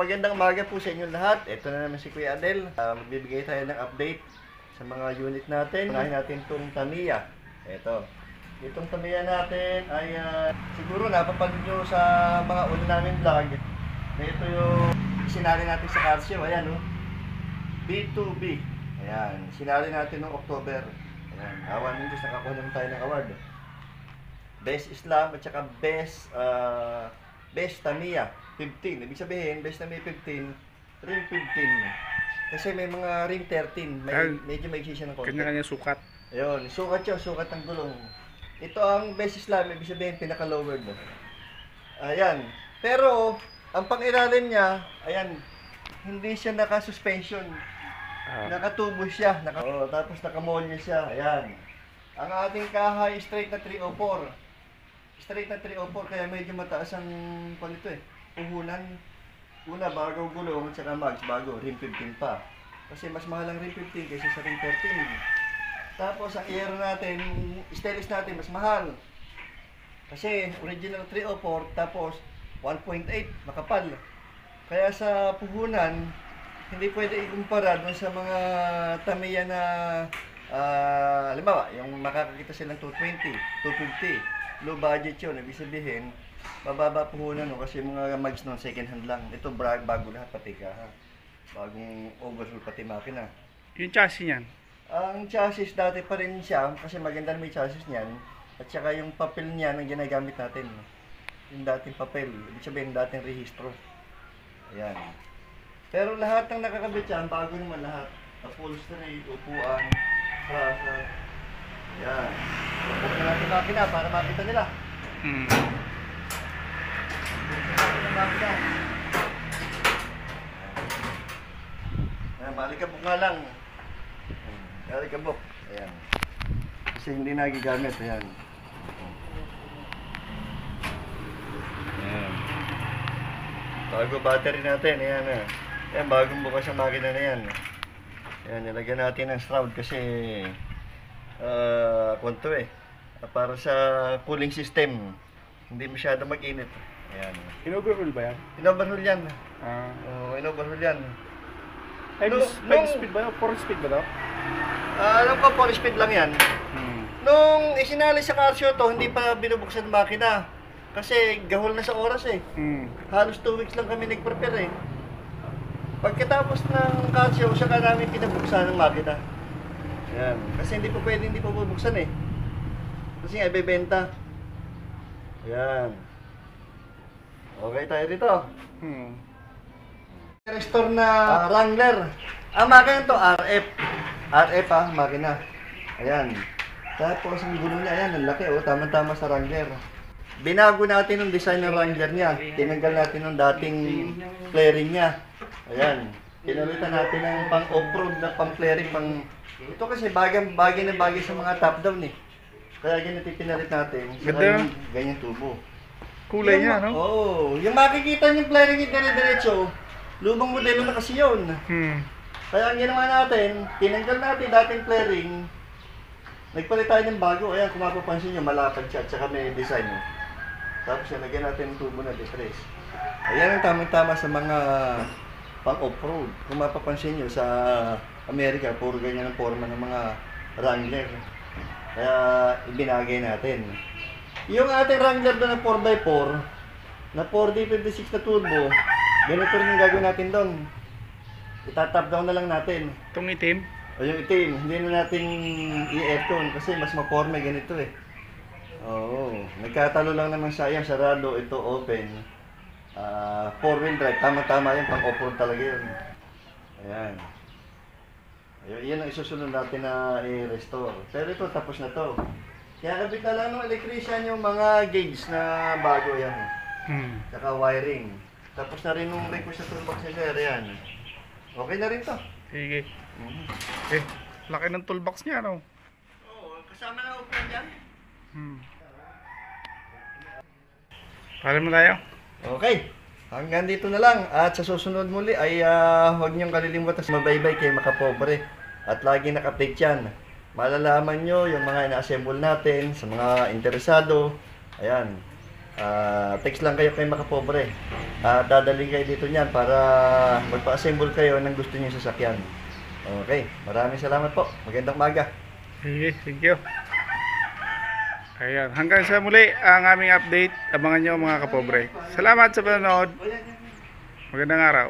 magandang umaga po sa inyo lahat. Ito na naman si Kuya Adel. Magbibigay tayo ng update sa mga unit natin. Unahin natin itong Tamiya. Ito. Itong Tamiya natin ay siguro napapanood nyo sa mga una namin vlog. Na ito yung sinari natin sa Casio. Ayan o. B2B. Ayan. Sinari natin noong October. Ayan. Awan nyo Diyos, nakakuha naman tayo ng award. Best Islam at saka Best Tamiya 15. Ibig sabihin, Best Tamiya 15, ring 15. Kasi may mga ring 13. Medyo may siya ng konti. Kanya-kanya sukat. Ayun, sukat yun, sukat ng gulong. Ito ang Best Islam, ibig sabihin, pinaka-lowered. Ayan. Pero, ang pang-ilalim niya, ayan, hindi siya naka-suspension. Nakatubo siya. Tapos naka-molya siya. Ayan. Ang ating kahay, straight na 304. Straight na 304, kaya medyo mataas ang quality puhunan. Una, bago gulong at saka mags, bago, rim 15 pa. Kasi mas mahal ang rim 15 kaysa sa rim 13. Tapos ang aero natin, stainless natin, mas mahal. Kasi original 304, tapos 1.8, makapal. Kaya sa puhunan, hindi pwede ikumpara dun sa mga Tamiya na, halimbawa, yung makakakita silang 220, 250. Low budget yun, ibig sabihin, mababa puhunan no, kasi mga mags nun, second hand lang. Ito bago lahat, pati ka ha. Bagong overhaul pati makina. Yung chassis niyan? Ang chassis dati pa rin siya, kasi maganda na may chassis niyan. At saka yung papel niyan ang ginagamit natin. Yung dating papel, ibig sabihin dating rehistro. Ayan. Pero lahat ng nakakabit yan, bago naman lahat. Upholstery, upuan, yan. Buksan natin makina para makita nila. Buksan natin makina. Ayan, malikabok nga lang. Malikabok. Ayan. Kasi hindi nagigamit. Ayan. Ayan. Bago battery natin. Ayan. Ayan, bagong bukas ang makina na yan. Ayan, nilagyan natin ng shroud kasi kwanto para sa cooling system hindi masyado mag-init. Ayan. In-overhaul ba yan? In-overhaul yan. In-overhaul yan. 5 speed ba? 4 speed ba daw? Alam ko 4 speed lang yan. Nung isinali sa Casio to, hindi pa binubuksan ng makina. Kasi gahol na sa oras Halos 2 weeks lang kami nag-prepare Pagkatapos ng Casio, saka namin pinabuksan ng makina. Ayan. Kasi hindi pa pwede, hindi pa bubuksan Kasi nga, ibebenta. Ayan. Okay tayo dito. Restore na Wrangler. Ang makina to, RF. RF makina. Ayan. Tapos ang gulo niya, ayan, ang laki tama-tama sa Wrangler. Binago natin yung design ng Wrangler niya. Tinanggal natin yung dating flaring niya. Ayan. Pinalitan natin ng pang off-road na pang flaring, pang... Ito kasi bagay na bagay sa mga top-down Kaya ganito pinalit natin. Ganda. Ganyan tubo. Kulay niya, no? Oo. Yung makikita niyong flaring yung dire-diretso, lumang modelo na kasi yun. Kaya ang ginawa natin, tinanggal natin dating flaring, nagpalit tayo ng bago. Ayan, kung mapapansin nyo, malapad siya at saka may design. Tapos yan, lagyan natin ng tubo na depress. Ayan ang tamang-tama sa mga pang off-road. Kung mapapansin nyo, sa Amerika, puro ganyan ang forma ng mga Wrangler. Kaya ibinagay natin. Yung ating Wrangler doon na 4x4, na 4D56 na turbo, ganito rin yung gagawin natin doon. Itatap down na lang natin. Itong itim? O yung itim, hindi na natin i-aircon kasi mas maporme ganito Oo. Nagkatalo lang naman sayang, sarado, ito open. 4-wheel drive, tama-tama yun, pang off-road talaga yun. Ayan. Yan ang isusunod natin na i-restore. Pero ito, tapos na to. Kaya kabit na lang ng electrician yung mga gauge na bago yan. Saka wiring. Tapos na rin yung request sa toolbox ni Sir. Yan. Okay na rin to. Sige. Laki ng toolbox niya, no? Oo, kasama na upuan dyan. Paalam na tayo. Okay. Hanggang dito na lang. At sa susunod muli ay huwag niyong kalilimutan mabaybay kay Makapobre. At lagi naka-update yan. Malalaman nyo yung mga ina-assemble natin sa mga interesado. Ayan. text lang kayo kay Makapobre. Dadalhin kayo dito niyan para magpa-assemble kayo ng gusto niyo sasakyan. Okay, maraming salamat po. Magandang umaga. Sige, thank you. Ayan, hanggang sa muli ang aming update. Abangan nyo mga kapobre. Salamat sa panonood. Magandang araw.